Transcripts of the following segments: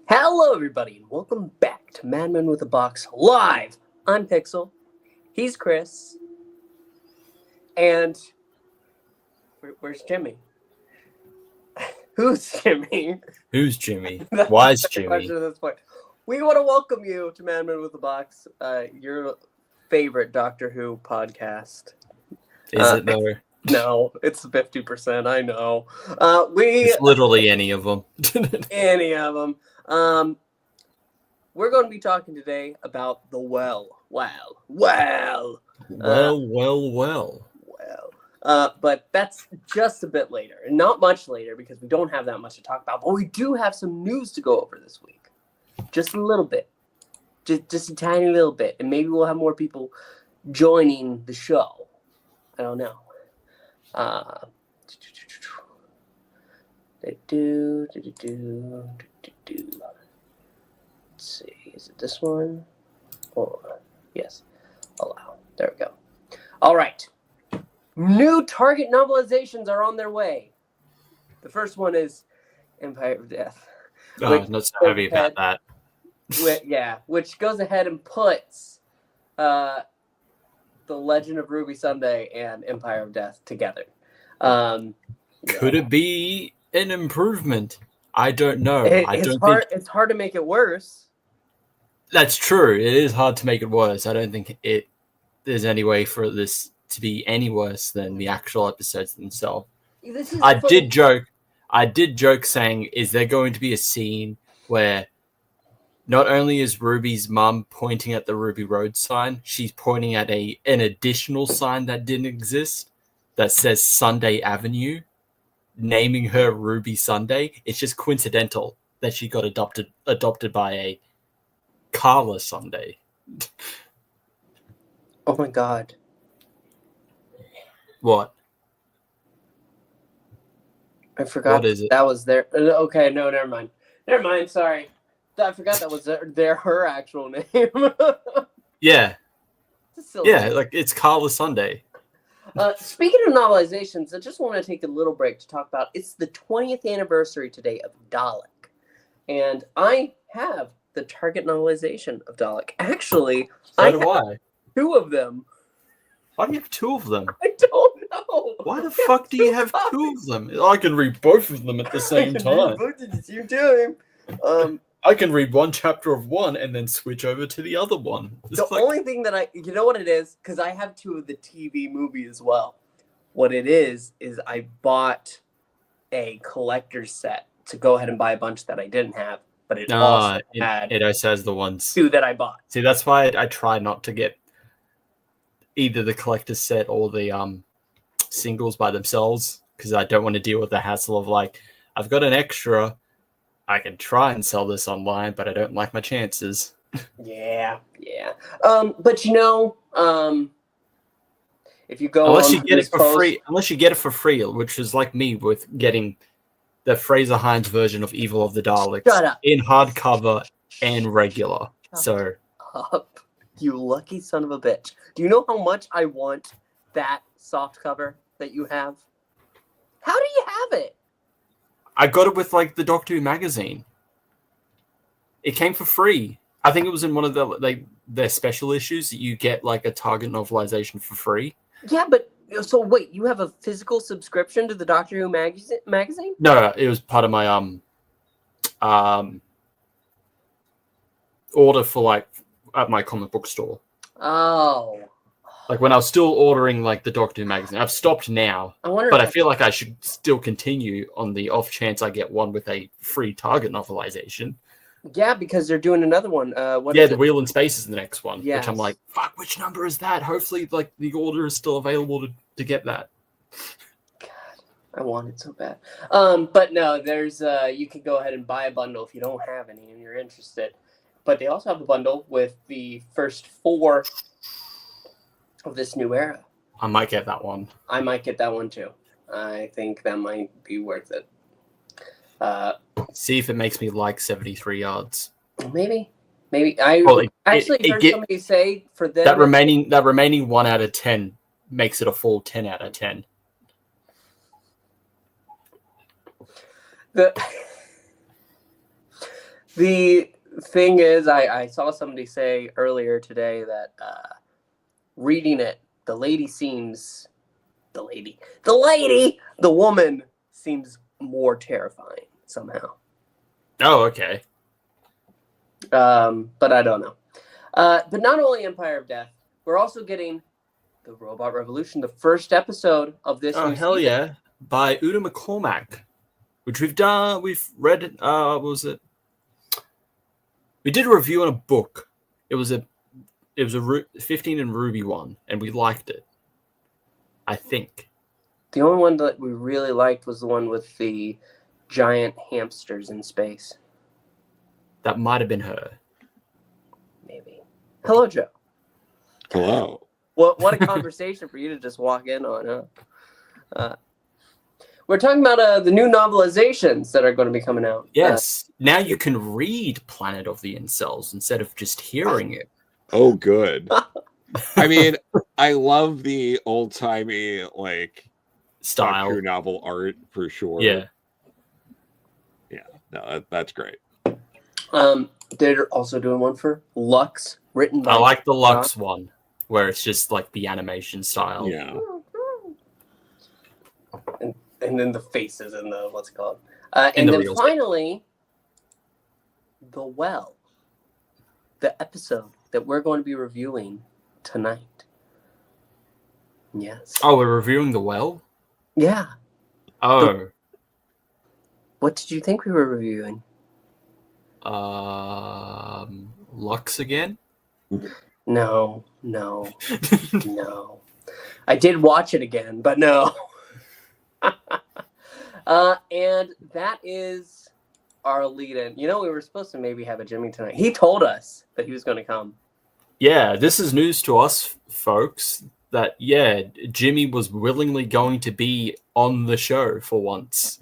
Hello, everybody, and welcome back to Madmen with a Box live. I'm Pixel. He's Chris. And where's Jimmy? Who's Jimmy? Who's Jimmy? Why is Jimmy? At this point. We want to welcome you to Madmen with a Box, your favorite Doctor Who podcast. Is it though? No, it's 50%. I know. It's literally any of them. Any of them. We're going to be talking today about the well. But that's just a bit later, and not much later because we don't have that much to talk about. But we do have some news to go over this week, just a little bit, just a tiny little bit, and maybe we'll have more people joining the show. I don't know. Let's see, is it this one? Or yes, allow. There we go. All right. New Target novelizations are on their way. The first one is Empire of Death. Not so heavy about that. Which goes ahead and puts The Legend of Ruby Sunday and Empire of Death together. Could it be an improvement? I don't know. It's hard to make it worse. That's true. It is hard to make it worse. I don't think there's any way for this to be any worse than the actual episodes themselves. I did joke saying, is there going to be a scene where not only is Ruby's mum pointing at the Ruby Road sign, she's pointing at an additional sign that didn't exist that says Sunday Avenue, naming her Ruby Sunday. It's just coincidental that she got adopted by a Carla Sunday. Oh my god. What? I forgot what is it? That was their... Okay, no, never mind. Never mind, sorry. I forgot that was her actual name. Yeah. Yeah, like it's Carla Sunday. Speaking of novelizations, I just want to take a little break to talk about, it's the 20th anniversary today of Dalek. And I have the Target novelization of Dalek. Actually, I have 2 of them. Why do you have 2 of them? I don't know. Why the fuck do you have 2 of them? I can read both of them at the same time. I can read one chapter of one and then switch over to the other one. Only thing that you know what it is? Because I have 2 of the TV movie as well. What it is I bought a collector's set to go ahead and buy a bunch that I didn't have, but it also had it also has the ones 2 that I bought. See, that's why I try not to get either the collector's set or the singles by themselves, because I don't want to deal with the hassle of like, I've got an extra, I can try and sell this online, but I don't like my chances. Yeah. But if you go unless you get it for free, which is like me with getting the Fraser Hines version of Evil of the Daleks in hardcover and regular. Shut up, you lucky son of a bitch. Do you know how much I want that soft cover that you have? How do you have it? I got it with like the Doctor Who magazine. It came for free. I think it was in one of their special issues that you get like a Target novelization for free. Yeah, but so wait, you have a physical subscription to the Doctor Who magazine? No, it was part of my order for like at my comic book store. Oh. Like when I was still ordering like the Doctor Who magazine. I've stopped now, but I feel like I should still continue on the off chance I get one with a free Target novelization. Yeah, because they're doing another one. The Wheel in Space is the next one, yes. Which I'm like, fuck, which number is that? Hopefully, like the order is still available to get that. God, I want it so bad. But no, there's you can go ahead and buy a bundle if you don't have any and you're interested. But they also have a bundle with the first 4 of this new era. I might get that one. I might get that one too. I think that might be worth it. See if it makes me like 73 yards. Maybe. I heard somebody say for them that remaining 1 out of 10 makes it a full 10 out of 10. The thing is, I saw somebody say earlier today that reading it, the woman seems more terrifying somehow. Oh, okay. But I don't know. But not only Empire of Death, we're also getting the Robot Revolution, the first episode of this. Oh, hell season. yeah. By Uda McCormack, which we've read, what was it? We did a review on a book. It was a 15 and Ruby one, and we liked it. I think. The only one that we really liked was the one with the giant hamsters in space. That might have been her. Maybe. Hello, Joe. Hello. What a conversation for you to just walk in on, huh? We're talking about the new novelizations that are going to be coming out. Yes. Now you can read Planet of the Incels instead of just hearing it. Oh, good. I mean, I love the old-timey, like, Style. Doctor novel art, for sure. Yeah. Yeah, no, that's great. They're also doing one for Lux, written by... I like the Lux one, where it's just, like, the animation style. Yeah. And then the faces and the, what's it called? And then finally, The Well. The episode that we're going to be reviewing tonight. Yes. Oh, we're reviewing The Well? Yeah. Oh. What did you think we were reviewing? Lux again? No. I did watch it again, but no. And that is our lead-in. You know, we were supposed to maybe have a Jimmy tonight. He told us that he was going to come. Yeah, this is news to us, folks, that, yeah, Jimmy was willingly going to be on the show for once.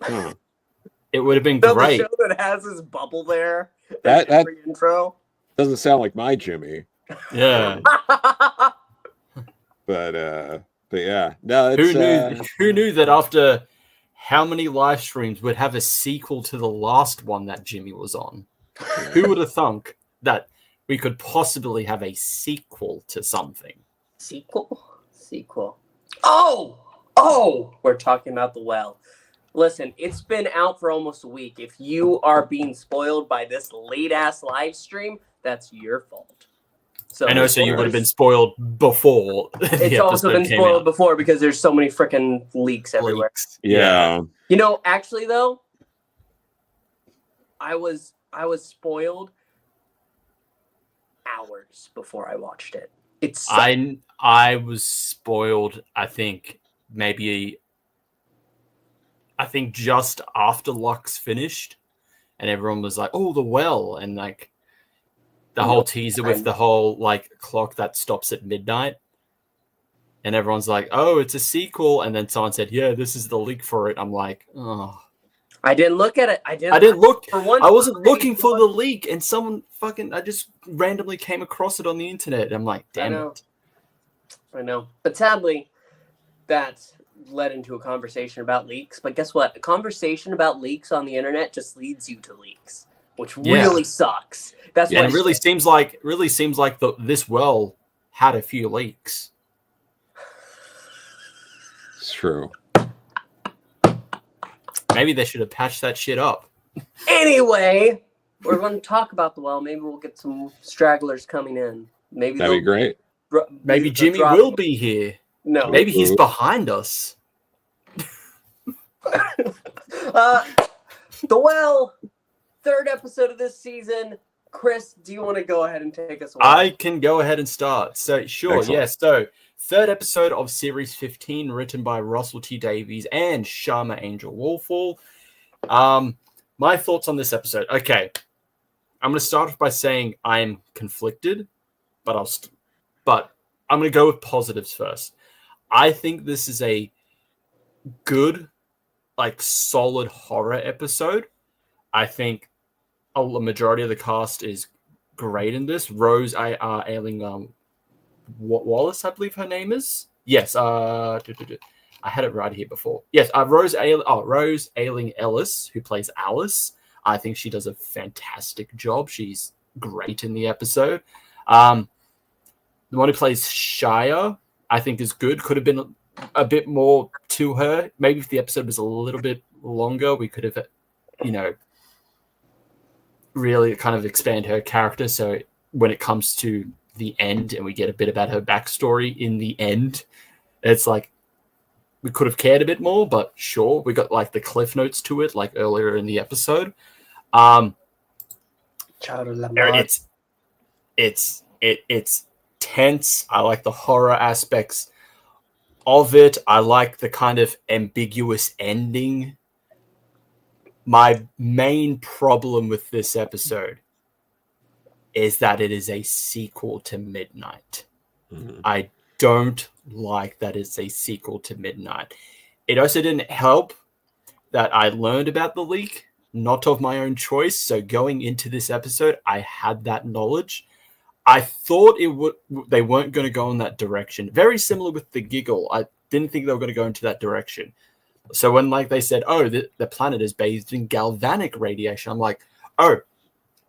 Huh. It would have been great. The show that has his bubble there. That intro. Doesn't sound like my Jimmy. Yeah. But yeah. No, it's, who knew that after how many live streams would have a sequel to the last one that Jimmy was on? Who would have thunk that we could possibly have a sequel to something? Sequel. Oh! We're talking about The Well. Listen, it's been out for almost a week. If you are being spoiled by this late-ass live stream, that's your fault. So I know, so you would have been spoiled before. It's also been spoiled before because there's so many freaking leaks everywhere. Yeah. You know, actually, though, I was spoiled hours before I watched it. I was spoiled, I think just after Lux finished, and everyone was like, "Oh, The Well," and like the whole teaser with the whole like clock that stops at midnight, and everyone's like, "Oh, it's a sequel," and then someone said, "Yeah, this is the leak for it." I'm like, "Oh." I didn't look at it. I didn't look. I wasn't looking for the leak, and someone I just randomly came across it on the internet. I'm like, damn it. I know. But sadly, that led into a conversation about leaks. But guess what? A conversation about leaks on the internet just leads you to leaks, which really sucks. That's it really seems like this well had a few leaks. It's true. Maybe they should have patched that shit up. Anyway, we're going to talk about The Well. Maybe we'll get some stragglers coming in. Maybe that'd be great. Maybe Jimmy will be here. No. Maybe he's behind us. The Well, third episode of this season. Chris, do you want to go ahead and take us away? I can go ahead and start. So, sure, Excellent. yes. So, third episode of Series 15, written by Russell T. Davies and Sharma Angel Wolfall. My thoughts on this episode. Okay, I'm going to start off by saying I'm conflicted, but I'm going to go with positives first. I think this is a good, like, solid horror episode. I think a majority of the cast is great in this. Rose Ailing Wallace, I believe her name is. Yes. I had it right here before. Yes. Rose Ailing Ellis, who plays Alice. I think she does a fantastic job. She's great in the episode. The one who plays Shia, I think, is good. Could have been a bit more to her. Maybe if the episode was a little bit longer, we could have, really kind of expand her character. So when it comes to the end and we get a bit about her backstory in the end, it's like we could have cared a bit more, but sure, we got like the cliff notes to it, like earlier in the episode. It's tense. I like the horror aspects of it. I like the kind of ambiguous ending. My main problem with this episode is that it is a sequel to Midnight. Mm-hmm. I don't like that it's a sequel to Midnight. It also didn't help that I learned about the leak, not of my own choice. So going into this episode, I had that knowledge. I thought they weren't going to go in that direction. Very similar with the Giggle. I didn't think they were going to go into that direction. So when they said, oh, the planet is bathed in galvanic radiation, I'm like, oh,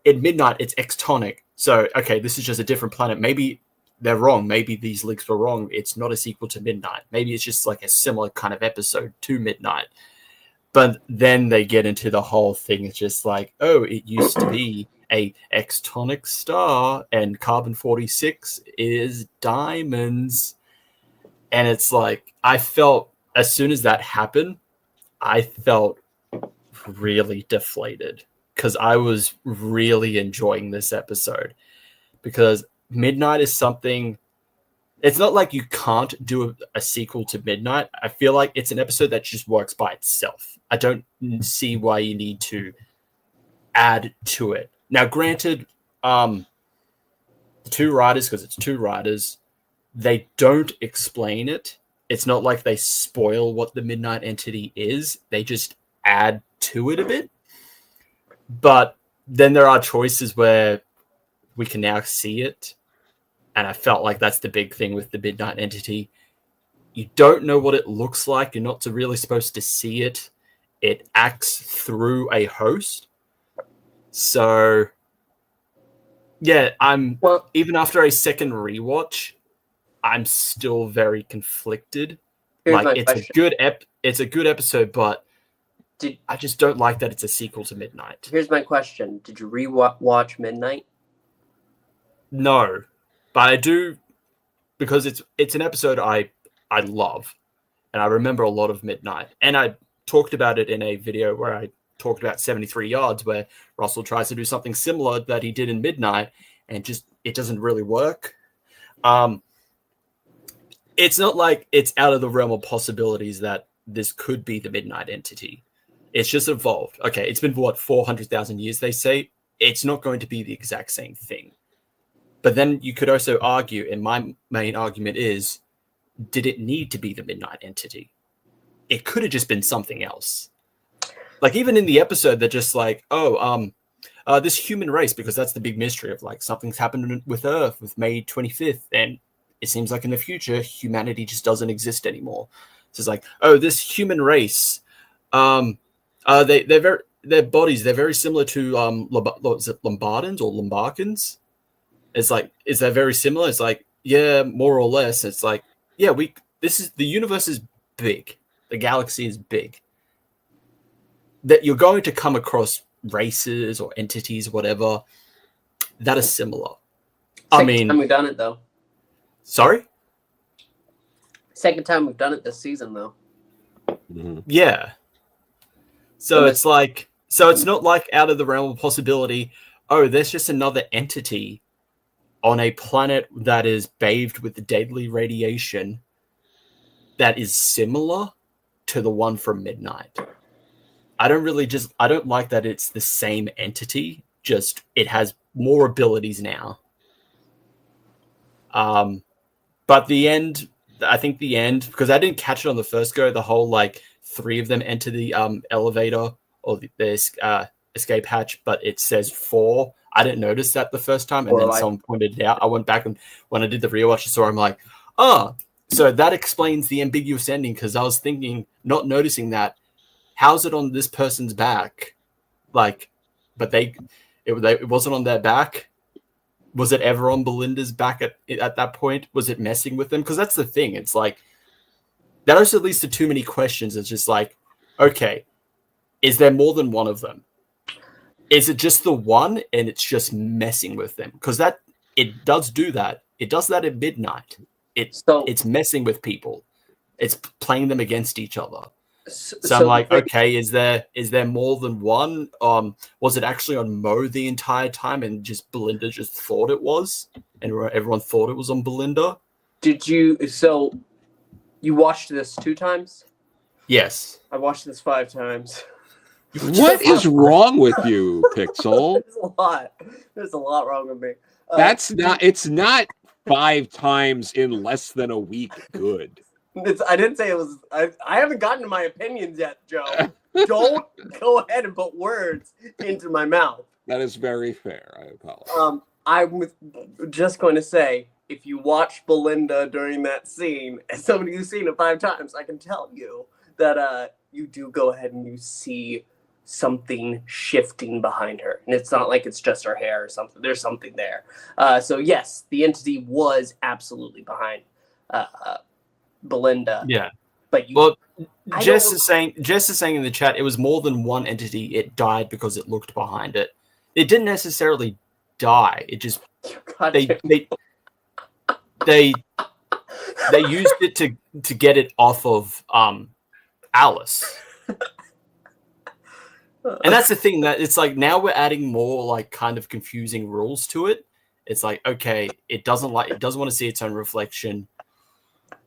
at Midnight, it's extonic. So, okay, this is just a different planet. Maybe they're wrong. Maybe these leaks were wrong. It's not a sequel to Midnight. Maybe it's just like a similar kind of episode to Midnight. But then they get into the whole thing. It's just like, oh, it used to be a extonic star and carbon-46 is diamonds. And it's like, I felt, as soon as that happened, I felt really deflated because I was really enjoying this episode. Because Midnight is something, it's not like you can't do a sequel to Midnight. I feel like it's an episode that just works by itself. I don't see why you need to add to it. Now, granted, the two writers, because it's two writers, they don't explain it. It's not like they spoil what the Midnight Entity is. They just add to it a bit. But then there are choices where we can now see it. And I felt like that's the big thing with the Midnight Entity. You don't know what it looks like. You're not really supposed to see it. It acts through a host. So, yeah, even after a second rewatch, I'm still very conflicted. Like, it's a good episode, but I just don't like that it's a sequel to Midnight. Here's my question: did you rewatch Midnight? No, but I do, because it's an episode I love, and I remember a lot of Midnight, and I talked about it in a video where I talked about 73 Yards, where Russell tries to do something similar that he did in Midnight, and it doesn't really work. It's not like it's out of the realm of possibilities that this could be the Midnight Entity. It's just evolved. Okay, it's been, 400,000 years, they say. It's not going to be the exact same thing. But then you could also argue, and my main argument is, did it need to be the Midnight Entity? It could have just been something else. Like, even in the episode, they're just like, this human race, because that's the big mystery of, like, something's happened with Earth with May 25th, and it seems like in the future, humanity just doesn't exist anymore. So it's like, oh, this human race, their bodies, they're very similar to Lombardans or Lombarcans. It's like, is that very similar? It's like, yeah, more or less. It's like, yeah, the universe is big. The galaxy is big. That you're going to come across races or entities, whatever, that are similar. Second time we've done it, though. Sorry? Second time we've done it this season, though. Mm-hmm. Yeah. So it's like, it's not like out of the realm of possibility, oh, there's just another entity on a planet that is bathed with deadly radiation that is similar to the one from Midnight. I don't like that it's the same entity, just it has more abilities now. But I think the end, because I didn't catch it on the first go, the whole, like, 3 of them enter the elevator or the escape hatch, but it says 4. I didn't notice that the first time, and then someone pointed it out. I went back and when I did the rewatch, I saw. I'm like, oh, so that explains the ambiguous ending because I was thinking, not noticing that. How's it on this person's back? Like, but it wasn't on their back. Was it ever on Belinda's back at that point? Was it messing with them? Because that's the thing. It's like that also leads to too many questions. It's just like, okay, is there more than one of them? Is it just the one and it's just messing with them? Because that it does do that. It does that at midnight. It's messing with people. It's playing them against each other. So I'm like, okay, is there more than one? Was it actually on Mo the entire time and just Belinda just thought it was? And everyone thought it was on Belinda? So you watched this 2 times? Yes. I watched this 5 times. What is wrong with you, Pixel? There's a lot wrong with me. It's not 5 times in less than a week good. I didn't say it was. I haven't gotten to my opinions yet, Joe. Don't go ahead and put words into my mouth. That is very fair. I apologize. I was just going to say, if you watch Belinda during that scene, as somebody who's seen it 5 times, I can tell you that you do go ahead and you see something shifting behind her, and it's not like it's just her hair or something. There's something there. So yes, the entity was absolutely behind Belinda. Yeah. But Jess is saying in the chat it was more than one entity. It died because it looked behind it. It didn't necessarily die. It just they used it to get it off of Alice. And that's the thing, that it's like now we're adding more like kind of confusing rules to it. It's like, okay, it doesn't want to see its own reflection.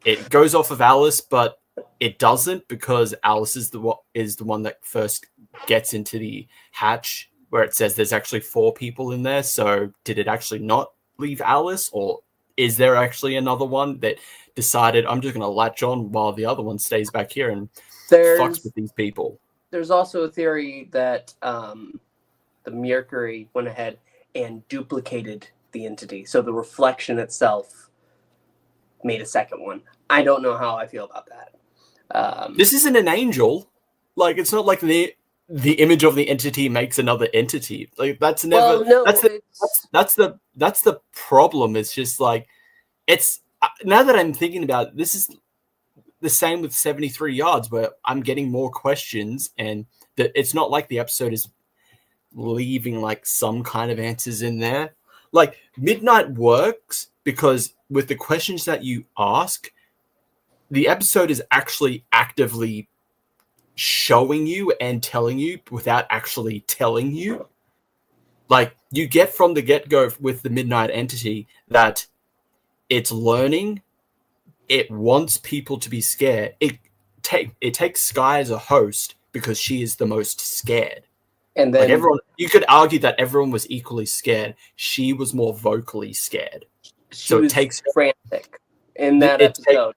It goes off of Alice, but it doesn't because Alice is the one that first gets into the hatch where it says there's actually 4 people in there. So did it actually not leave Alice, or is there actually another one that decided I'm just going to latch on while the other one stays back here and fucks with these people? There's also a theory that the Mercury went ahead and duplicated the entity, so the reflection itself made a second one. I don't know how I feel about that. This isn't an angel. Like, it's not like the image of the entity makes another entity. Like, that's never. Well, no, that's the problem. It's just like it's now that I'm thinking about it, this is the same with 73 yards, where I'm getting more questions, and that it's not like the episode is leaving like some kind of answers in there. Like, Midnight works because with the questions that you ask, the episode is actually actively showing you and telling you without actually telling you. Like, you get from the get-go with the Midnight entity that it's learning, it wants people to be scared. It takes Sky as a host because she is the most scared. And then, like, everyone, you could argue that everyone was equally scared. She was more vocally scared. So it takes frantic in that episode.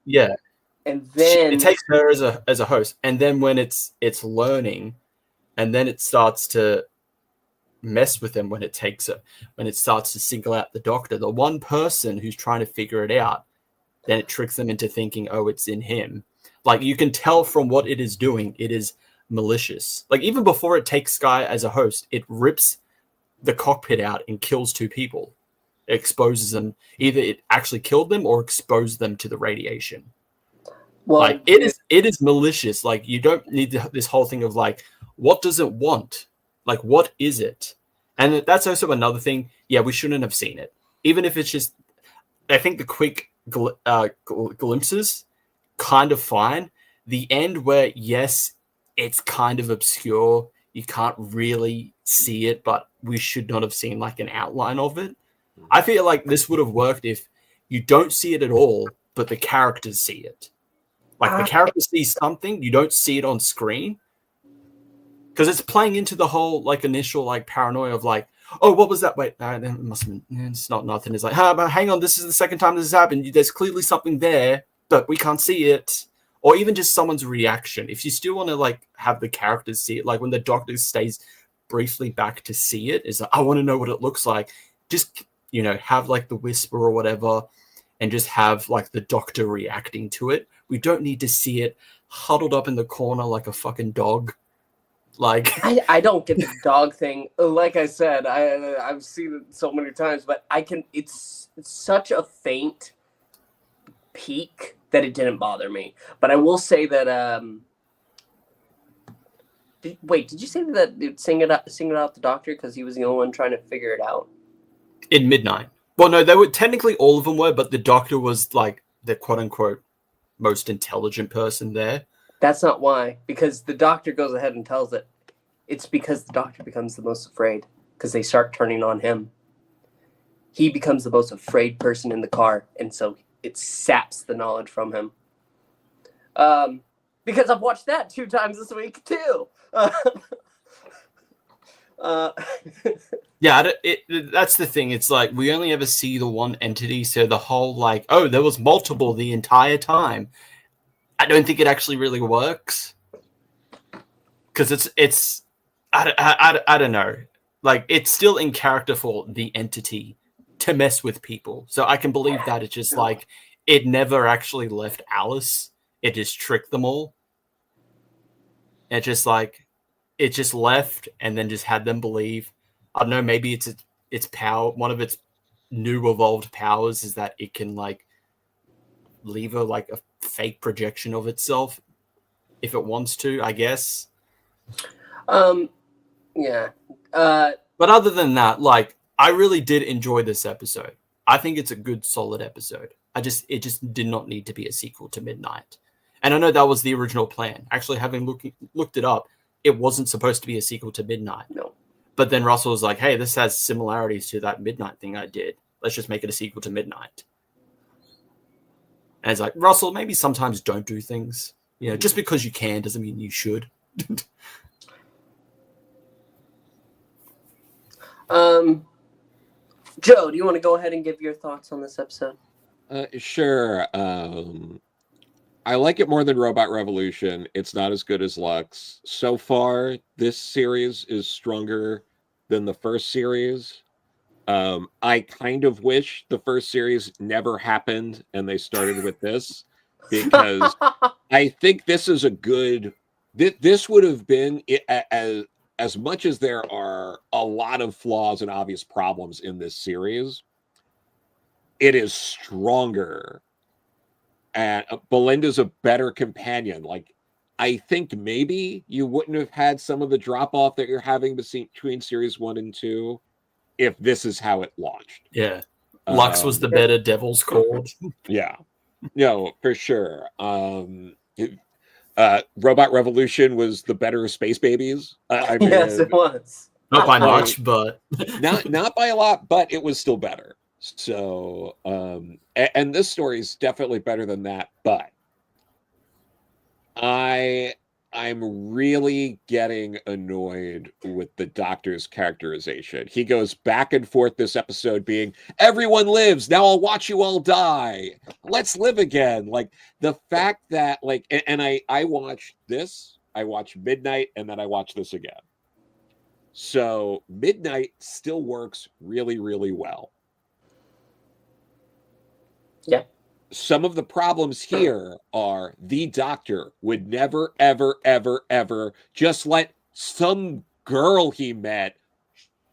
And then it takes her as a host. And then when it's learning, and then it starts to mess with him when it starts to single out the doctor, the one person who's trying to figure it out, then it tricks them into thinking, oh, it's in him. Like, you can tell from what it is doing, it is malicious. Like, even before it takes Sky as a host, it rips the cockpit out and kills 2 people. It exposes them. Either it actually killed them or exposed them to the radiation. Well, like, it is malicious. Like, you don't need this whole thing of like, what does it want? Like, what is it? And that's also another thing. Yeah, we shouldn't have seen it. Even if it's just, I think the quick glimpses, kind of fine. The end where, yes, it's kind of obscure. You can't really see it, but we should not have seen like an outline of it. I feel like this would have worked if you don't see it at all, but the characters see it. Like, the character sees something, you don't see it on screen. Because it's playing into the whole like initial like paranoia of like, oh, what was that? Wait, it must have been, it's not nothing. It's like, but hang on, this is the second time this has happened. There's clearly something there, but we can't see it. Or even just someone's reaction. If you still want to like have the characters see it, like when the doctor stays briefly back to see it. Is like, I want to know what it looks like. Just, you know, have like the whisper or whatever, and just have like the doctor reacting to it. We don't need to see it huddled up in the corner like a fucking dog. Like I don't get the dog thing. Like I said, I've seen it so many times, but it's such a faint peak that it didn't bother me. But I will say that did you say that they'd sing it out the doctor because he was the only one trying to figure it out? In Midnight. Well, no, they were technically all of them were, but the doctor was like the quote unquote most intelligent person there. That's not why, because the doctor goes ahead and tells it. It's because the doctor becomes the most afraid because they start turning on him. He becomes the most afraid person in the car, and so it saps the knowledge from him. Because I've watched that 2 times this week too. Yeah, that's the thing. It's like we only ever see the one entity, so the whole like, oh, there was multiple the entire time. I don't think it actually really works because it's I don't know, like it's still in character for the entity to mess with people, so I can believe that it's just like it never actually left Alice. It just tricked them all. It just like it just left and then just had them believe. I don't know. Maybe its power. One of its new evolved powers is that it can like leave a like a fake projection of itself if it wants to, I guess. Yeah. But other than that, like I really did enjoy this episode. I think it's a good, solid episode. It just did not need to be a sequel to Midnight. And I know that was the original plan. Actually, having looked it up, it wasn't supposed to be a sequel to Midnight. No. But then Russell was like, hey, this has similarities to that Midnight thing I did. Let's just make it a sequel to Midnight. And it's like, Russell, maybe sometimes don't do things. You know, just because you can doesn't mean you should. Joe, do you want to go ahead and give your thoughts on this episode? Sure. I like it more than Robot Revolution. It's not as good as Lux. So far, this series is stronger than the first series. I kind of wish the first series never happened and they started with this, because I think this is a good... This would have been, as much as there are a lot of flaws and obvious problems in this series, it is stronger. And Belinda's a better companion. Like, I think maybe you wouldn't have had some of the drop-off that you're having between series 1 and 2 if this is how it launched. Yeah. Lux was the better Devil's Cord. Yeah. No, for sure. Robot Revolution was the better Space Babies. I mean, yes, it was. Not by much, but... not by a lot, but it was still better. So, and this story is definitely better than that, but I'm really getting annoyed with the Doctor's characterization. He goes back and forth this episode being, everyone lives, now I'll watch you all die. Let's live again. Like, the fact that, like, and I watched this, I watched Midnight, and then I watched this again. So, Midnight still works really, really well. Yeah. Some of the problems here are the Doctor would never, ever, ever, ever just let some girl he met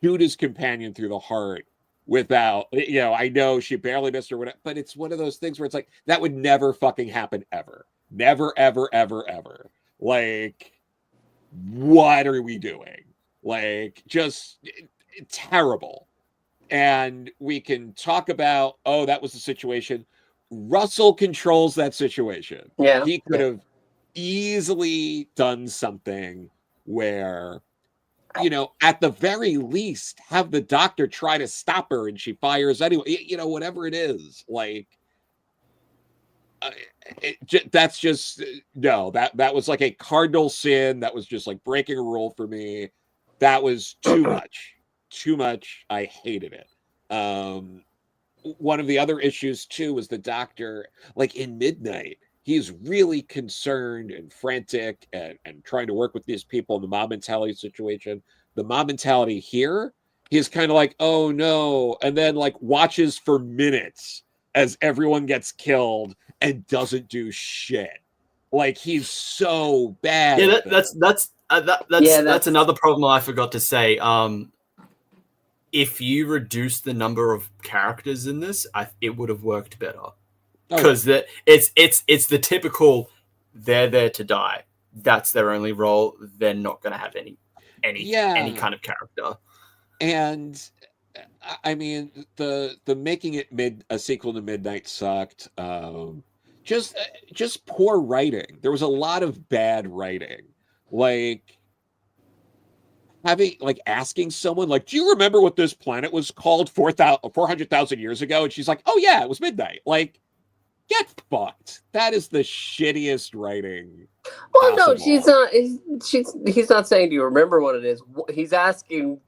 shoot his companion through the heart without, you know, I know she barely missed her, whatever, but it's one of those things where it's like, that would never fucking happen ever. Never, ever, ever, ever. Like, what are we doing? Like, just terrible. And we can talk about, oh, that was the situation. Russell controls that situation. Yeah. He could have easily done something where, you know, at the very least, have the Doctor try to stop her and she fires anyway. You know, whatever it is. Like, that's just, no, that was like a cardinal sin. That was just like breaking a rule for me. That was too much. Too much. I hated it. One of the other issues too was the Doctor, like in Midnight, he's really concerned and frantic and trying to work with these people in the mob mentality situation. The mob mentality here, he's kind of like, oh no, and then like watches for minutes as everyone gets killed and doesn't do shit. Like he's so bad. Yeah, at that's another problem I forgot to say. If you reduce the number of characters in this, it would have worked better. Because it's the typical, they're there to die. That's their only role. They're not going to have any kind of character. And I mean, the making it a sequel to Midnight sucked. Just poor writing. There was a lot of bad writing. Like asking someone like, do you remember what this planet was called 400,000 years ago? And she's like, oh yeah, it was Midnight. Like, get fucked. That is the shittiest writing. Well, possible. no, she's not. He's not saying, do you remember what it is? He's asking,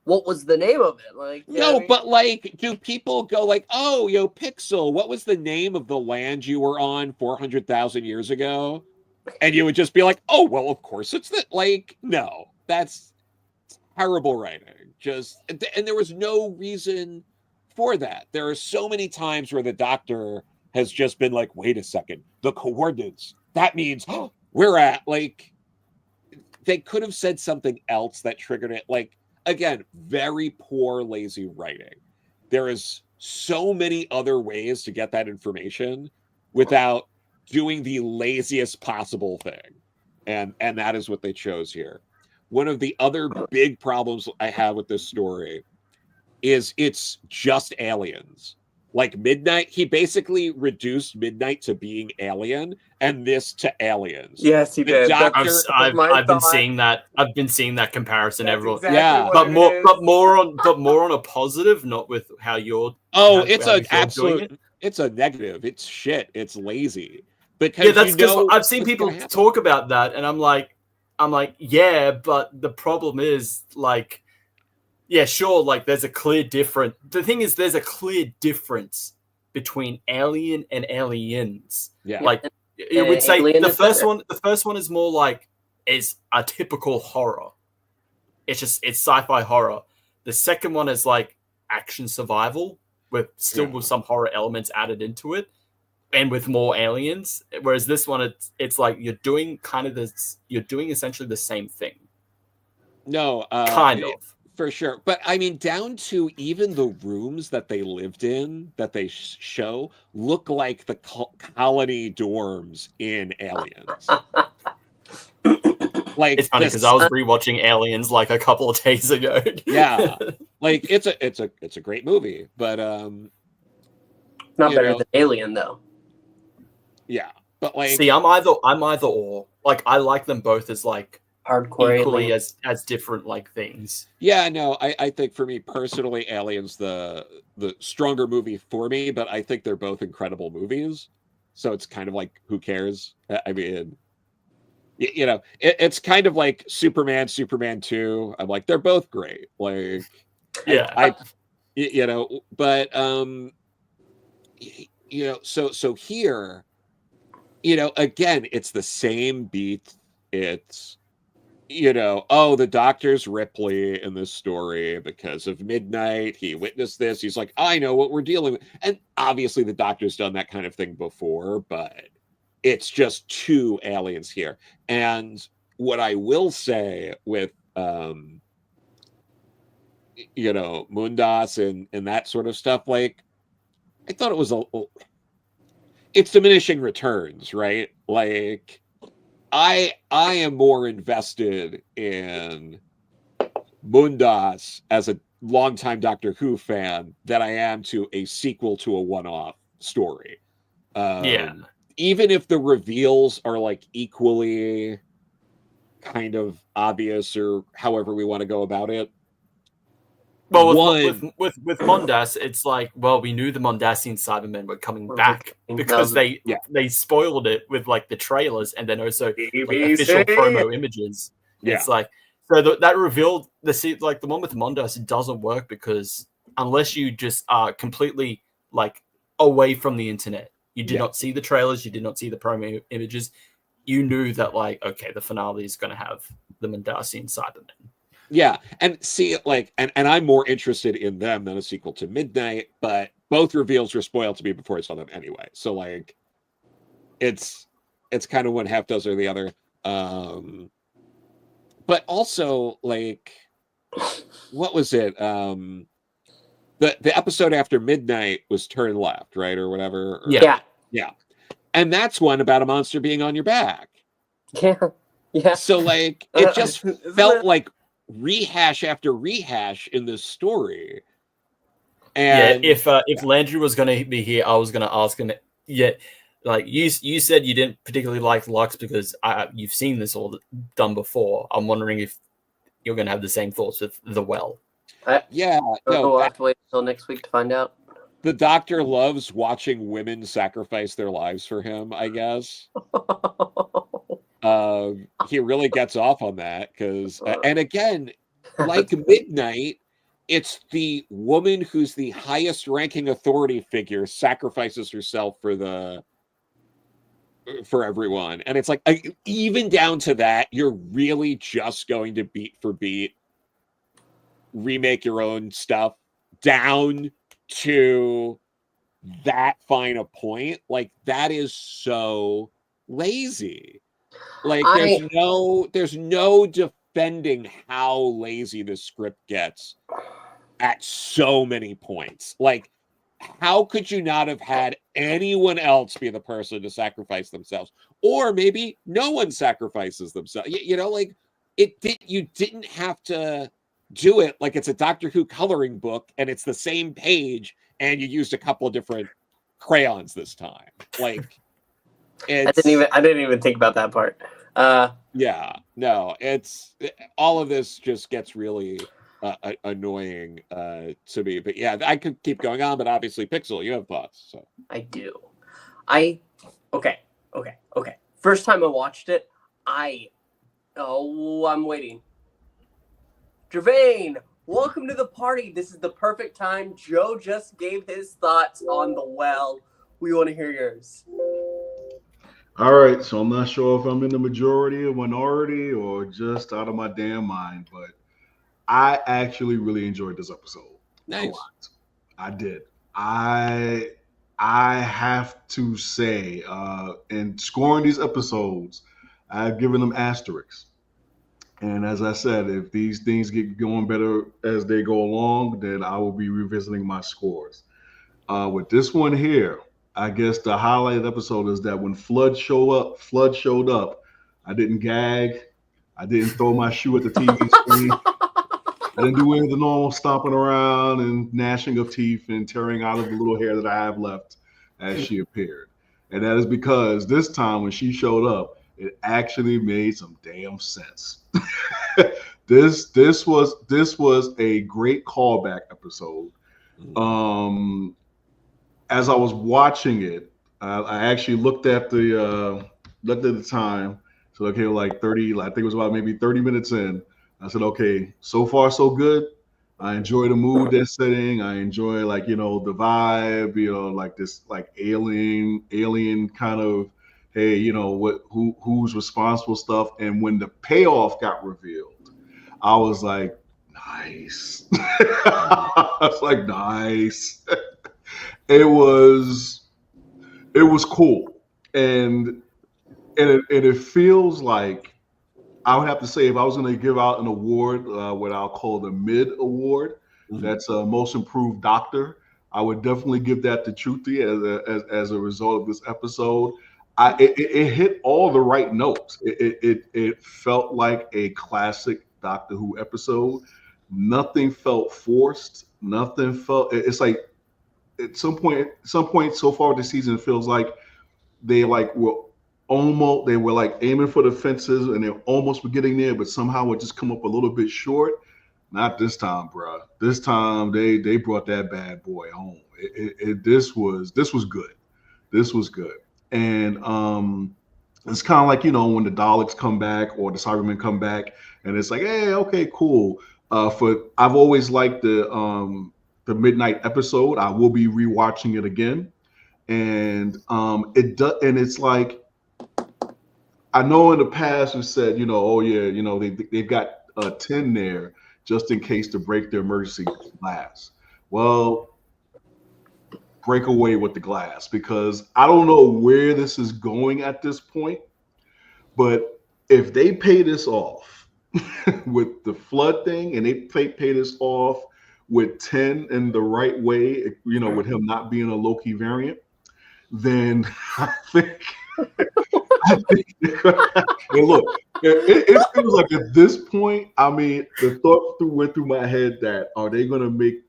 what was the name of it? Like, no, but like, do people go like, oh, yo, Pixel, what was the name of the land you were on 400,000 years ago? And you would just be like, oh, well, of course it's that. Like, no, that's terrible writing. And there was no reason for that. There are so many times where the Doctor has just been like, wait a second, the coordinates, that means we're at, like, they could have said something else that triggered it. Like, again, very poor, lazy writing. There is so many other ways to get that information without doing the laziest possible thing. And that is what they chose here. One of the other big problems I have with this story is it's just aliens. Like Midnight, he basically reduced Midnight to being alien, and this to aliens. Yes, he did. I've been seeing that. I've been seeing that comparison. Everyone, exactly but more on a positive, not with how you're. It's an absolute. It's a negative. It's shit. It's lazy. Because that's because I've seen people talk about that, and I'm like, yeah, but the problem is like. Yeah, sure. Like, there's a clear difference. The thing is, there's a clear difference between alien and aliens. Yeah. Like, you would say the first one is more like is a typical horror. It's sci-fi horror. The second one is like action survival with some horror elements added into it, and with more aliens. Whereas this one, it's like you're doing essentially the same thing. No, kind of. For sure. But I mean, down to even the rooms that they lived in, that they show, look like the colony dorms in Aliens. Like, it's funny because I was rewatching Aliens like a couple of days ago. Yeah. Like, it's a great movie, but not better than Alien though. Yeah. But like, see, I'm either or. Like, I like them both as like hardcore equally as different like things. Yeah, no, I think for me personally, Aliens the stronger movie for me, but I think they're both incredible movies. So it's kind of like, who cares? I mean, it's kind of like Superman 2. I'm like, they're both great. Like, yeah, but so here, again, it's the same beat. It's the Doctor's Ripley in this story because of Midnight. He witnessed this. He's like, I know what we're dealing with. And obviously the Doctor's done that kind of thing before, but it's just two aliens here. And what I will say with, Mundas and that sort of stuff, like, I thought it was it's diminishing returns, right? Like, I am more invested in Mundas as a longtime Doctor Who fan than I am to a sequel to a one-off story. Even if the reveals are like equally kind of obvious or however we want to go about it. Well, with Mondas, it's like, well, we knew the Mondasian Cybermen were coming back because they spoiled it with like the trailers and then also like, official promo images. Yeah. It's like, so that revealed the one with Mondas doesn't work because unless you just are completely like away from the internet, you did not see the trailers, you did not see the promo images, you knew that like, okay, the finale is going to have the Mondasian Cybermen. Yeah, and see, like, and I'm more interested in them than a sequel to Midnight, but both reveals were spoiled to me before I saw them anyway. So, like, it's kind of one half does or the other. But also, like, what was it? The episode after Midnight was Turn Left, right, or whatever. Or, Yeah. And that's one about a monster being on your back. Yeah. So, like, it just felt like rehash after rehash in this story. And if Landry was going to be here, I was going to ask him. Yeah, like you said, you didn't particularly like Lux because you've seen this all done before. I'm wondering if you're going to have the same thoughts with The Well. We'll have to wait until next week to find out. The Doctor loves watching women sacrifice their lives for him, I guess. He really gets off on that because, and again, like Midnight, it's the woman who's the highest ranking authority figure sacrifices herself for everyone. And it's like, even down to that, you're really just going to beat for beat remake your own stuff down to that fine a point. Like, that is so lazy. Like, there's no defending how lazy this script gets at so many points. Like, how could you not have had anyone else be the person to sacrifice themselves? Or maybe no one sacrifices themselves. You know, like, you didn't have to do it like it's a Doctor Who coloring book and it's the same page and you used a couple of different crayons this time. Like, I didn't even think about that part. Yeah, no, it's all of this just gets really annoying to me. But yeah, I could keep going on, but obviously, Pixel, you have thoughts. So I do. Okay. First time I watched it, I'm waiting. Gevain, welcome to the party. This is the perfect time. Joe just gave his thoughts on The Well. We want to hear yours. All right, so I'm not sure if I'm in the majority or minority or just out of my damn mind, but I actually really enjoyed this episode. Nice. A lot. I did. I have to say, in scoring these episodes, I've given them asterisks. And as I said, if these things get going better as they go along, then I will be revisiting my scores. With this one here, I guess the highlighted episode is that when Flood showed up, I didn't gag. I didn't throw my shoe at the TV screen. I didn't do any of the normal stomping around and gnashing of teeth and tearing out of the little hair that I have left as she appeared. And that is because this time when she showed up, it actually made some damn sense. This was a great callback episode. As I was watching it, I actually looked at the time. So okay, like 30, I think it was about maybe 30 minutes in. I said, okay, so far so good. I enjoy the mood they're setting. I enjoy, like, the vibe, like this like alien kind of, hey, who's responsible stuff. And when the payoff got revealed, I was like, nice. I was like, nice. It was cool, and it feels like, I would have to say, if I was going to give out an award, what I'll call the mid award, that's most improved Doctor, I would definitely give that to Truthie as a result of this episode. It hit all the right notes. It felt like a classic Doctor Who episode. Nothing felt forced. Nothing felt. It's like at some point so far this season, it feels like they were like aiming for the fences and they almost were getting there, but somehow it just come up a little bit short. Not this time, bro. This time they brought that bad boy home. This was good. This was good. And it's kind of like, when the Daleks come back or the Cybermen come back, and it's like, hey, okay, cool. I've always liked the Midnight episode. I will be rewatching it again. And it's like, I know in the past we said, oh yeah, they've got 10 there, just in case to break the emergency glass. Well, break away with the glass, because I don't know where this is going at this point, but if they pay this off with the flood thing, and they pay this off with 10 in the right way, you know, with him not being a Loki variant, then I think and look, it feels like at this point, I mean, the thought went through my head that are they going to make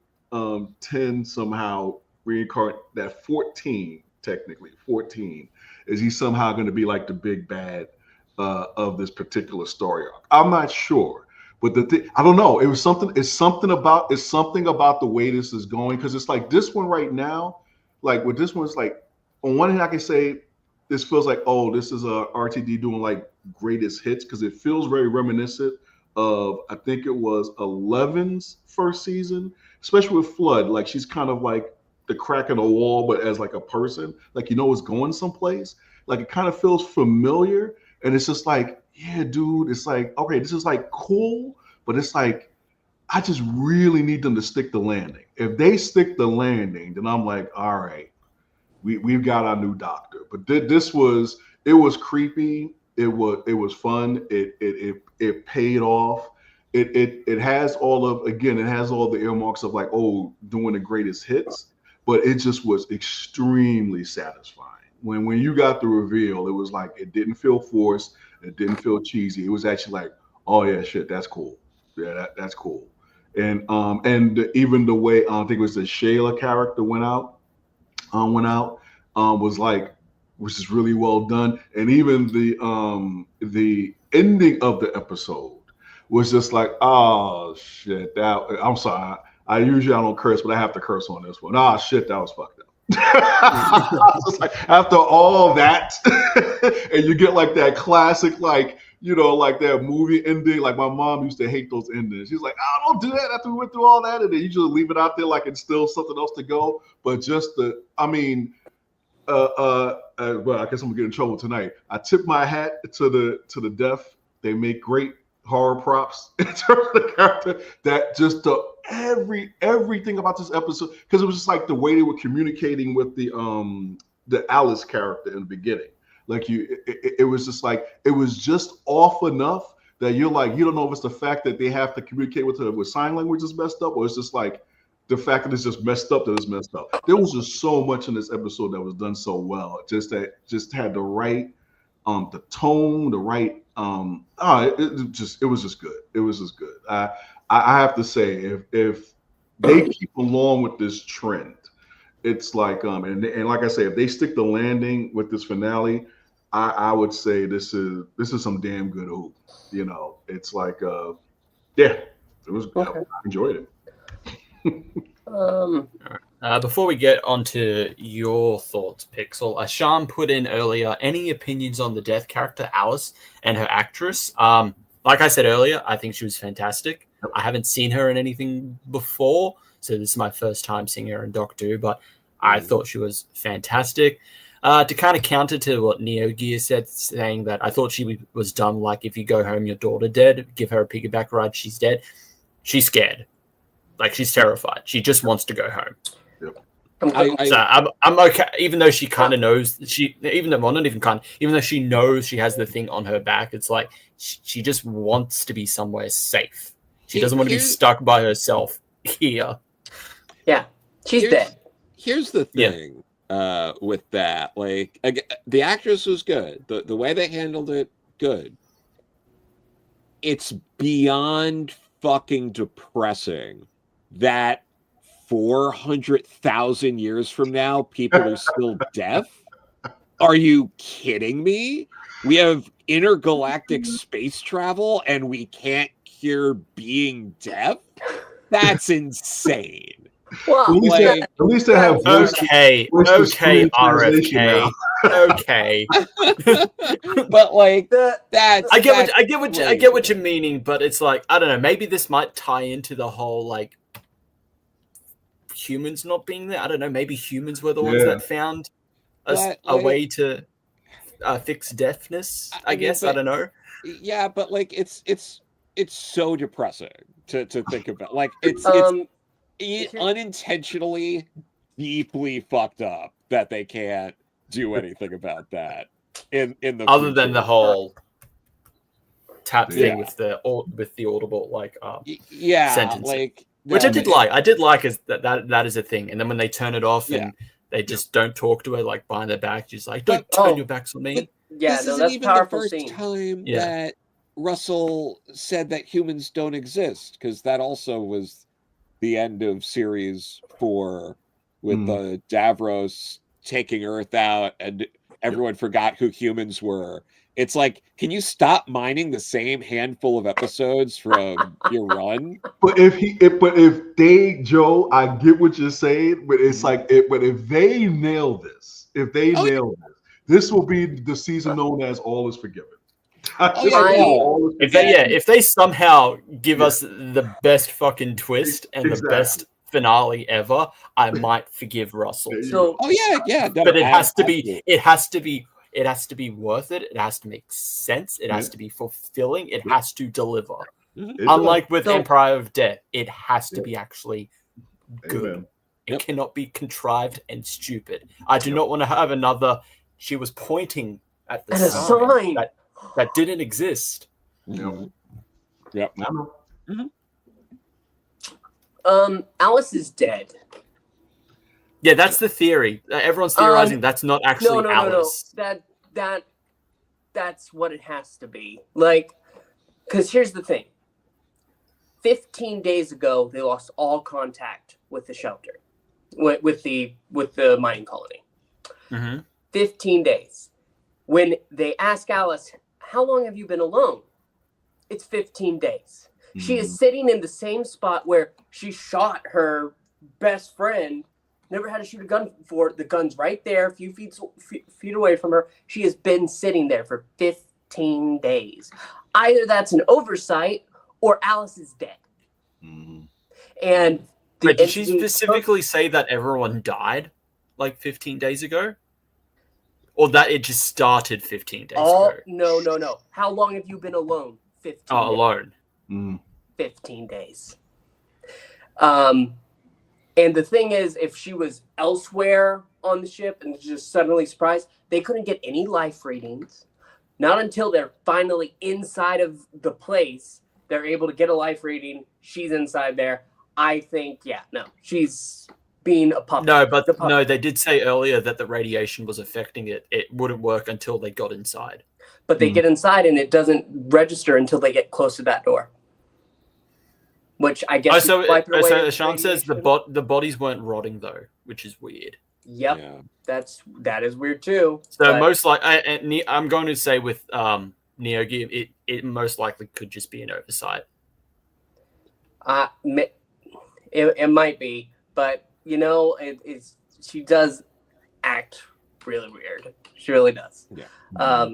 10 somehow reincarnate that 14, technically 14, is he somehow going to be like the big bad of this particular story arc? I'm not sure, but the thing, I don't know. It's something about the way this is going, because it's like this one right now, like with this one, it's like on one hand I can say this feels like, oh, this is a RTD doing like greatest hits, because it feels very reminiscent of, I think it was 11's first season, especially with Flood. Like she's kind of like the crack in the wall, but as like a person, like, you know, it's going someplace. Like it kind of feels familiar, and it's just like, yeah, dude, it's like, okay, this is like cool, but it's like, I just really need them to stick the landing. If they stick the landing, then I'm like, all right, we've got our new Doctor. But it was creepy. It was fun. It paid off. It has all the earmarks of like, oh, doing the greatest hits, but it just was extremely satisfying. When you got the reveal, it was like, it didn't feel forced. It didn't feel cheesy. It was actually like, oh yeah, shit, that's cool. Yeah, that's cool. And even the way, I think it was the Shayla character went out, was like, which is really well done. And even the ending of the episode was just like, oh shit, I'm sorry. I don't curse, but I have to curse on this one. Ah, shit, that was fucked up. Just like, after all that, and you get like that classic, like, you know, like that movie ending. Like my mom used to hate those endings. She's like, oh, don't do that after we went through all that. And then you just leave it out there like it's still something else to go. But just well, I guess I'm gonna get in trouble tonight. I tip my hat to the deaf. They make great horror props in terms of the character. That just everything about this episode, because it was just like the way they were communicating with the Alice character in the beginning. Like it was just like, it was just off enough that you're like, you don't know if it's the fact that they have to communicate with her with sign language is messed up, or it's just like the fact that it's just messed up that it's messed up. There was just so much in this episode that was done so well. Just had the right the tone, the right it was just good. It was just good. I have to say, if they keep along with this trend, it's like and like I say, if they stick the landing with this finale, I would say this is some damn good hoop. You know, it's like yeah, it was. Okay. I enjoyed it. Before we get onto your thoughts, Pixel, Asham put in earlier, any opinions on the death character Alice and her actress? Like I said earlier, I think she was fantastic. I haven't seen her in anything before, so this is my first time seeing her in Doctor Who, but I thought she was fantastic. To kind of counter to what Neo Gear said, saying that I thought she was dumb, like if you go home, your daughter dead, give her a piggyback ride, she's dead. She's scared. Like, she's terrified. She just wants to go home. Yep. I'm okay, even though she kind of knows, even though she knows she has the thing on her back, it's like she just wants to be somewhere safe. She doesn't want to be stuck by herself here. Yeah, she's dead. Here's the thing with that. Like, the actress was good. The way they handled it, good. It's beyond fucking depressing that 400,000 years from now, people are still deaf. Are you kidding me? We have intergalactic space travel and we can't cure being deaf? That's insane. Well, at least they have okay, RFK. Okay, but like that's I get what you're meaning, but it's like, I don't know. Maybe this might tie into the whole like humans not being there. I don't know. Maybe humans were the ones that found a way to fix deafness. I guess. I don't know. Yeah, but like it's it's so depressing to think about. Like it's unintentionally deeply fucked up that they can't do anything about that in the other future. than the whole tap thing with the audible like sentencing. like which I did like. I did like is that is a thing. And then when they turn it off and they just don't talk to her like behind their back, she's like, "Don't turn your backs on me." Yeah, this no, isn't that's even powerful the first scene. time that Russell said that humans don't exist, because that also was the end of series 4 with the Davros taking Earth out and everyone forgot who humans were. It's like, can you stop mining the same handful of episodes from your run? But if Joe, I get what you're saying, but it's like, but if they nail this, this will be the season known as All Is Forgiven. If they somehow give us the best fucking twist and the best finale ever, I might forgive Russell. So, no, but it has to be worth it. It has to make sense. It has to be fulfilling. It has to deliver. Unlike with Empire of Death, it has to be actually good. It cannot be contrived and stupid. I do not want to have another. She was pointing at the sign that didn't exist. Alice is dead. Yeah, that's the theory. Everyone's theorizing that's not actually Alice. No. That's what it has to be. Like, because here's the thing. 15 days ago, they lost all contact with the shelter, with the mining colony. 15 days. When they ask Alice, how long have you been alone? It's 15 days. She is sitting in the same spot where she shot her best friend. Never had to shoot a gun before. The gun's right there, a few feet away from her. She has been sitting there for 15 days. Either that's an oversight or Alice is dead. And did she specifically say that everyone died like 15 days ago? Or that it just started 15 days ago? No. How long have you been alone? 15 days. Alone. 15 days. And the thing is, if she was elsewhere on the ship and just suddenly surprised, they couldn't get any life readings. Not until they're finally inside of the place, they're able to get a life reading. She's inside there. I think, she's being a puppet. No, they did say earlier that the radiation was affecting it. It wouldn't work until they got inside. But they get inside and it doesn't register until they get close to that door. Which I guess. So Sean says the bodies weren't rotting though, which is weird. Yep, that is weird too. So most I'm going to say with Neogi, it most likely could just be an oversight. It might be, but she does act really weird. She really does. Yeah.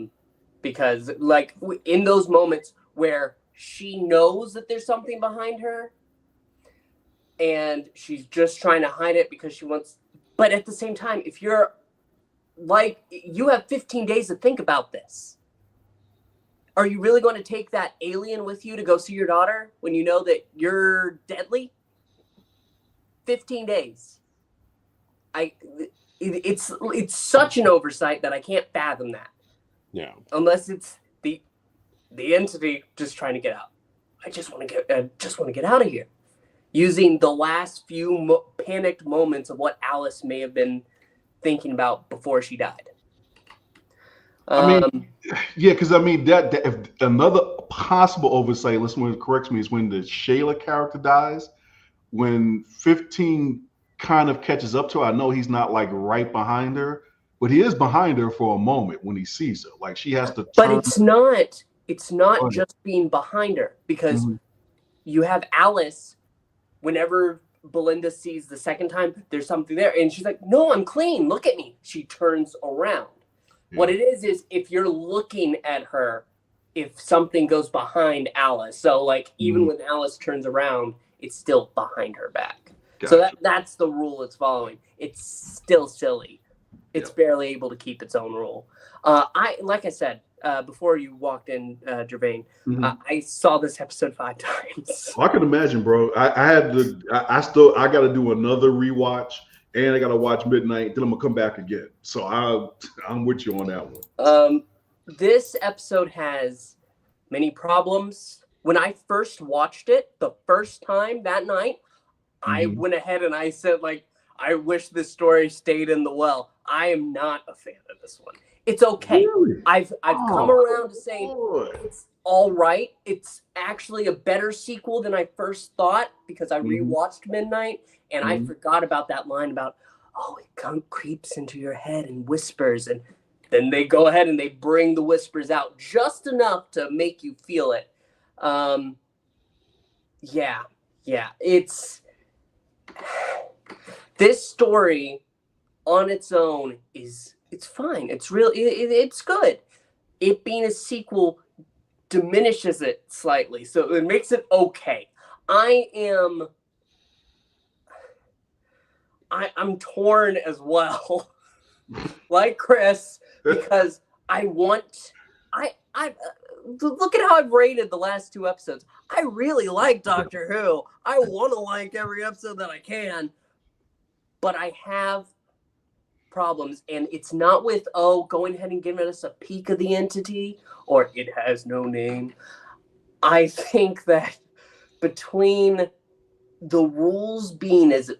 Because like in those moments where she knows that there's something behind her and she's just trying to hide it because she wants, but at the same time, if you're like, you have 15 days to think about this. Are you really going to take that alien with you to go see your daughter when you know that you're deadly? 15 days. It's such an oversight that I can't fathom that. Yeah. Unless it's the entity just trying to get out. I just want to get out of here. Using the last few panicked moments of what Alice may have been thinking about before she died. Because that if another possible oversight, someone corrects me, is when the Shayla character dies. When 15 kind of catches up to her, I know he's not like right behind her, but he is behind her for a moment when he sees her. Like she has to. But it's not just being behind her, because you have Alice. Whenever Belinda sees the second time, there's something there, and she's like, "No, I'm clean. Look at me." She turns around. Yeah. What it is if you're looking at her, if something goes behind Alice. So like even when Alice turns around, it's still behind her back. Gotcha. So that's the rule it's following. It's still silly. It's barely able to keep its own rule. Like I said, before you walked in, Gevain. Mhm. I saw this episode 5 times. I can imagine, bro. I had to. I got to do another rewatch, and I got to watch Midnight. Then I'm gonna come back again. So I'm with you on that one. This episode has many problems. When I first watched it the first time that night, I went ahead and I said, like, I wish this story stayed in the well. I am not a fan of this one. It's okay. Really? I've come around to saying it's all right. It's actually a better sequel than I first thought because I rewatched Midnight and I forgot about that line about, oh, it creeps into your head and whispers, and then they go ahead and they bring the whispers out just enough to make you feel it. Yeah, it's this story on its own it's fine. It's real. It's good. It being a sequel diminishes it slightly, so it makes it okay. I'm torn as well, like Chris, because I look at how I've rated the last 2 episodes. I really like Doctor Who. I want to like every episode that I can, but I have problems, and it's not with going ahead and giving us a peek of the entity or it has no name. I think that between the rules being as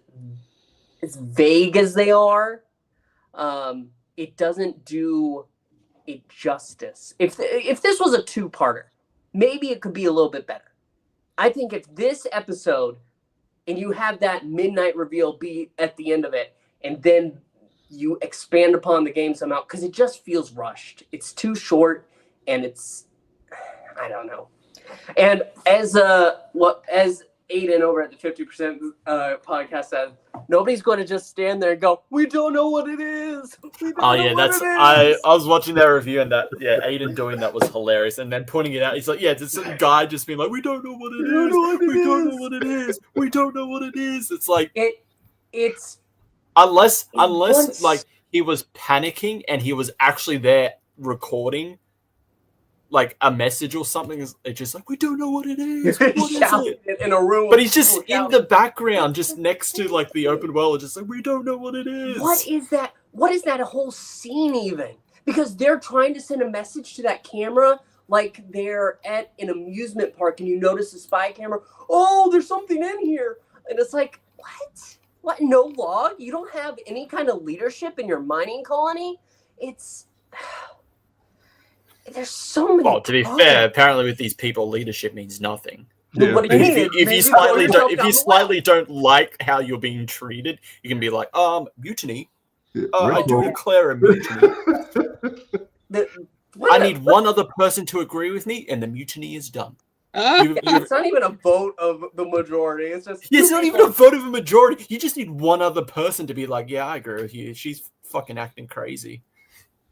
vague as they are, it doesn't do it justice. If this was a 2-parter, maybe it could be a little bit better. I think if this episode and you have that midnight reveal be at the end of it, and then you expand upon the game somehow, because it just feels rushed. It's too short, and I don't know. And as Aiden over at the 50% podcast said, nobody's going to just stand there and go, "We don't know what it is." I was watching that review, and Aiden doing that was hilarious, and then pointing it out. He's like, "Yeah, there's some guy just being like, we don't know what it is. We don't know what it is. We don't know what it is." It's like it's unless like he was panicking and he was actually there recording like a message or something. It's just like, we don't know what it is. What is it? In a room, but he's just in the background, just next to like the open well, just like, we don't know what it is. What is that? What is that whole scene even? Because they're trying to send a message to that camera, like they're at an amusement park, and you notice a spy camera. Oh, there's something in here, and it's like, what? What? No log? You don't have any kind of leadership in your mining colony? There's so many. Well, to be fair, apparently with these people, leadership means nothing. Yeah. What do you mean? If you slightly don't like how you're being treated, you can be like, mutiny. I do declare a mutiny. I need one other person to agree with me, and the mutiny is done. It's not even a vote of the majority. It's just it's not even a vote of a majority. You just need one other person to be like, yeah, I agree with you. She's fucking acting crazy.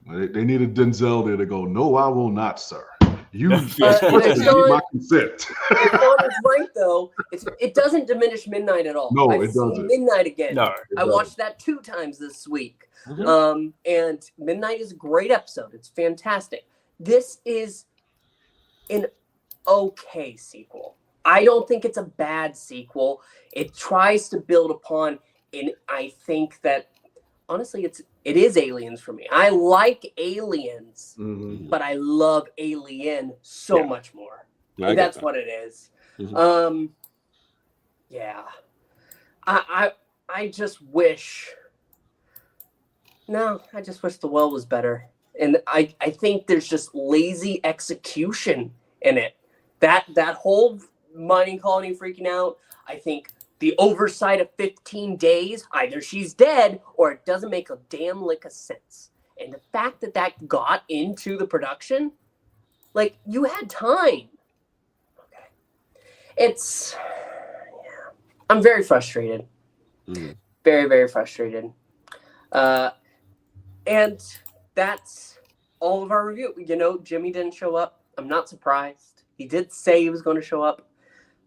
They needed Denzel there to go, "No, I will not, sir. You need my consent." Sean is right, though. It doesn't diminish Midnight at all. No, I've it doesn't. Midnight again. No, I watched that 2 times this week. And Midnight is a great episode. It's fantastic. This is an okay sequel. I don't think it's a bad sequel. It tries to build upon, and I think that honestly, it is Aliens for me. I like Aliens, but I love Alien so much more. That's what it is. Yeah. I just wish. No, I just wish the well was better. And I think there's just lazy execution in it. That whole mining colony freaking out, I think the oversight of 15 days, either she's dead or it doesn't make a damn lick of sense. And the fact that got into the production, like, you had time. Okay. I'm very frustrated. Very, very frustrated. And that's all of our review. You know, Jimmy didn't show up. I'm not surprised. He did say he was going to show up.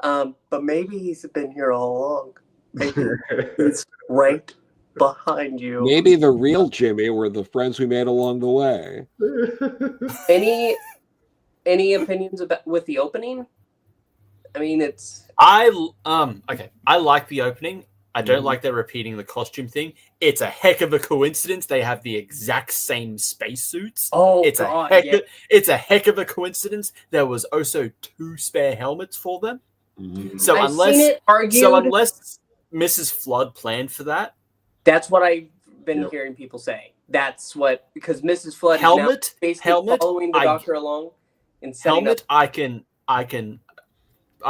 But maybe he's been here all along. Maybe he's ranked behind you. Maybe the real Jimmy were the friends we made along the way. Any opinions about with the opening? I mean, it's okay. I like the opening. I don't like they're repeating the costume thing. It's a heck of a coincidence they have the exact same spacesuits. Oh, it's a heck of a coincidence there was also 2 spare helmets for them. So I've unless seen it argued, unless Mrs. Flood planned for that, that's what I've been hearing people say. That's what, because Mrs. Flood is now basically following the Doctor along and setting up. I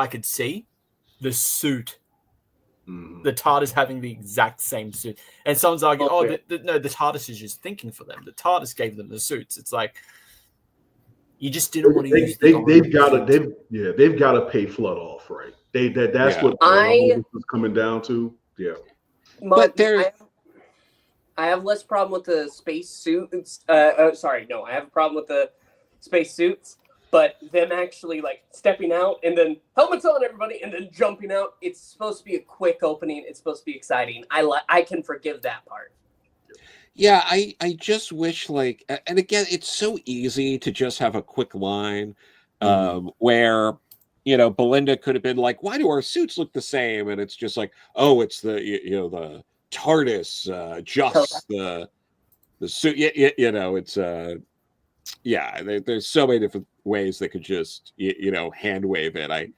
could see the suit. The TARDIS having the exact same suit, and someone's arguing, no, the TARDIS is just thinking for them. The TARDIS gave them the suits. It's like you just didn't want to use. They've got to pay Flood off, right? That's what is coming down to. Yeah, but I have less problem with the space suits. I have a problem with the space suits. But them actually like stepping out and then helmets on, everybody, and then jumping out. It's supposed to be a quick opening. It's supposed to be exciting. I can forgive that part. Yeah, I just wish and again, it's so easy to just have a quick line where Belinda could have been like, "Why do our suits look the same?" And it's just like, "Oh, it's the the TARDIS, just the suit." It's there's so many different ways they could just hand wave it. And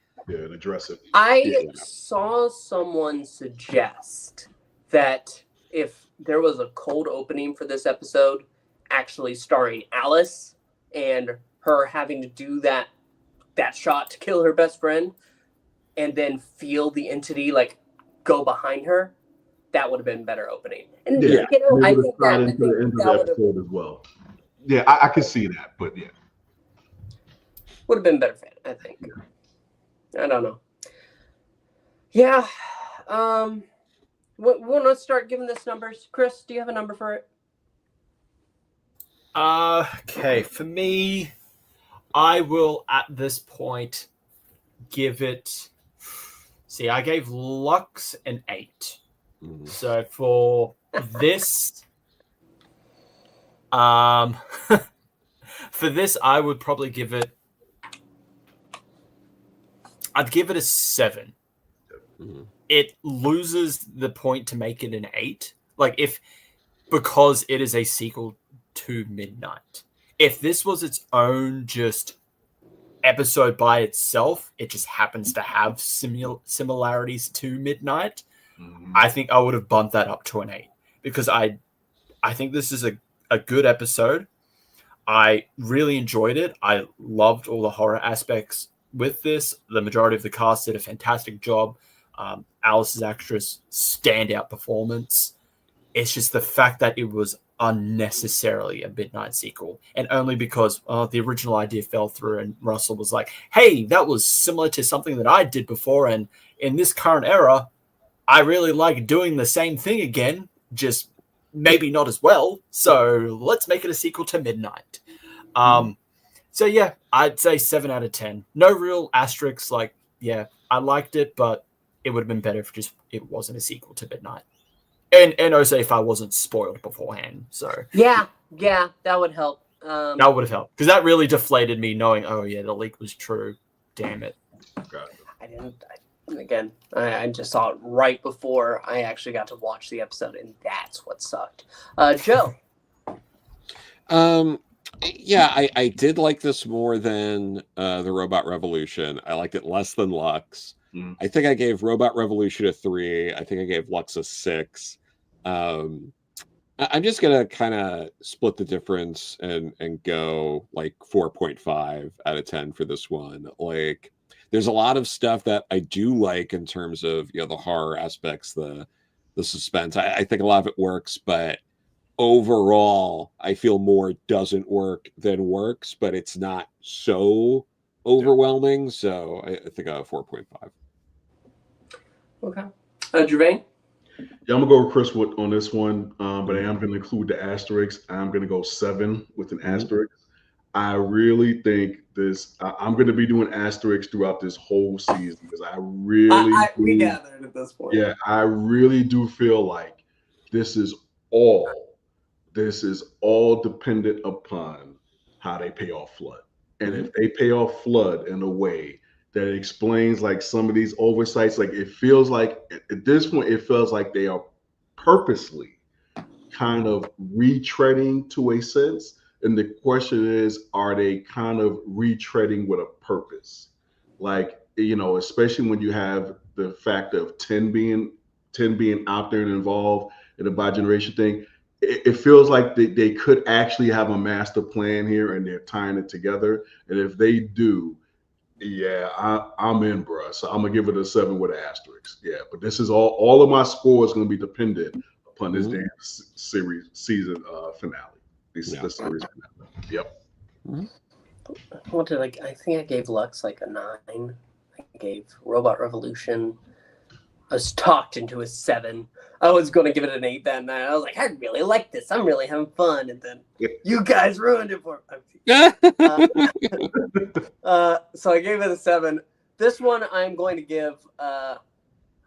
address it. I saw someone suggest that if there was a cold opening for this episode, actually starring Alice and her having to do that shot to kill her best friend, and then feel the entity like go behind her, that would have been better opening. And I think that would have as well. Yeah, I can see that, but yeah. Would have been better fit, I think. I don't know. Yeah. We want to start giving this numbers. Chris, do you have a number for it? Okay, for me, I will at this point give it. See, I gave Lux an 8. So for this. For this, I would probably give it. I'd give it a 7. It loses the point to make it an 8. Because it is a sequel to Midnight. If this was its own just episode by itself, it just happens to have similarities to Midnight. I think I would have bumped that up to an 8 because I think this is a good episode. I really enjoyed it. I loved all the horror aspects with this. The majority of the cast did a fantastic job. Alice's actress, standout performance. It's just the fact that it was unnecessarily a Midnight sequel, and only because the original idea fell through and Russell was like, hey, that was similar to something that I did before, and in this current era, I really like doing the same thing again, just maybe not as well, so let's make it a sequel to Midnight. So yeah, I'd say 7 out of 10. No real asterisks, I liked it, but it would have been better if it wasn't a sequel to Midnight. And also if I wasn't spoiled beforehand. So yeah, that would help. That would have helped. Because that really deflated me knowing, oh yeah, the leak was true. Damn it. I just saw it right before I actually got to watch the episode, and that's what sucked. Joe? I did like this more than the Robot Revolution. I liked it less than Lux. I think I gave Robot Revolution a 3. I think I gave Lux a 6. I'm just gonna kind of split the difference and go 4.5 out of 10 for this one. There's a lot of stuff that I do like in terms of the horror aspects, the suspense. I think a lot of it works, but overall, I feel more doesn't work than works. But it's not so overwhelming, so I think I have 4.5. Okay, Gevain? Yeah, I'm gonna go with Chris on this one, but I am gonna include the asterisk. I'm gonna go 7 with an asterisk. I really think this. I'm gonna be doing asterisks throughout this whole season because we gathered at this point. Yeah, I really do feel like this is all dependent upon how they pay off Flood. And if they pay off Flood in a way that explains like some of these oversights, like it feels like at this point, it feels like they are purposely kind of retreading to a sense. And the question is, are they kind of retreading with a purpose? Like, you know, especially when you have the fact of 10 being out there and involved in the bi-generation thing, it feels like they could actually have a master plan here and they're tying it together. And if they do, yeah, I'm in, bro. So I'm gonna give it a 7 with an asterisk. Yeah, but this is all of my score is gonna be dependent upon this damn season finale. The series finale. Yep. What did I think I gave Lux like a 9. I gave Robot Revolution. I was talked into a 7. I was going to give it an 8 that night. I was like, I really like this. I'm really having fun. And then you guys ruined it for me. So I gave it a 7. This one I'm going to give. I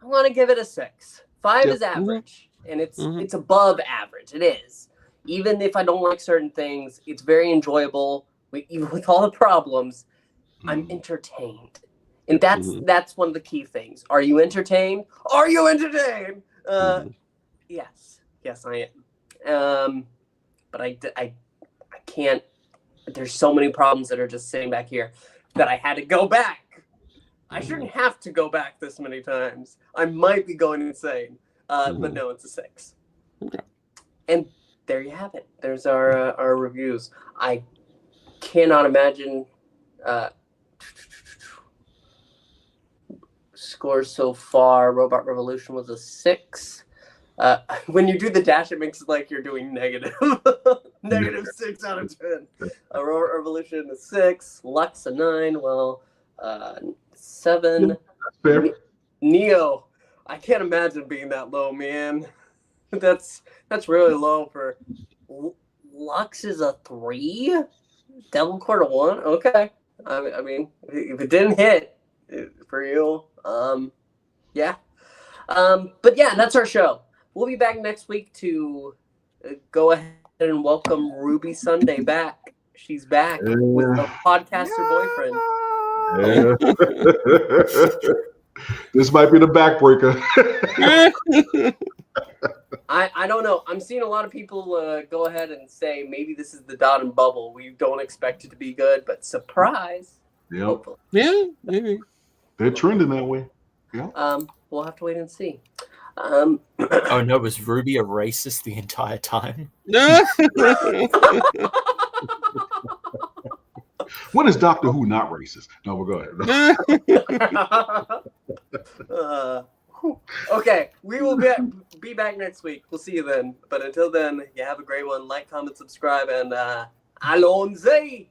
want to give it a 6. 5 is average, and it's above average. It is. Even if I don't like certain things, it's very enjoyable. Even with all the problems, I'm entertained. And that's one of the key things. Are you entertained? Are you entertained? Yes, I am. But I can't. There's so many problems that are just sitting back here that I had to go back. I shouldn't have to go back this many times. I might be going insane. But no, it's a 6. Okay. And there you have it. There's our reviews. I cannot imagine. Scores so far. Robot Revolution was a 6. When you do the dash, it makes it like you're doing negative. Negative 6 out of 10. Robot Revolution a 6. Lux a 9. Well, 7. Fair. Neo. I can't imagine being that low, man. That's really low for Lux is a 3. Devil Court a 1. Okay. I mean, if it didn't hit for you, yeah. But yeah, that's our show. We'll be back next week to go ahead and welcome Ruby Sunday back. She's back with a podcaster boyfriend. Yeah. This might be the backbreaker. I don't know. I'm seeing a lot of people go ahead and say maybe this is the dot and bubble. We don't expect it to be good, but surprise. Yep. Hopefully. Yeah, maybe. They're trending that way. Yeah. We'll have to wait and see. Oh no, was Ruby a racist the entire time? When is Doctor Who not racist? No, we'll go ahead. Okay, we will be back next week. We'll see you then. But until then, you have a great one. Like, comment, subscribe, and Alonze.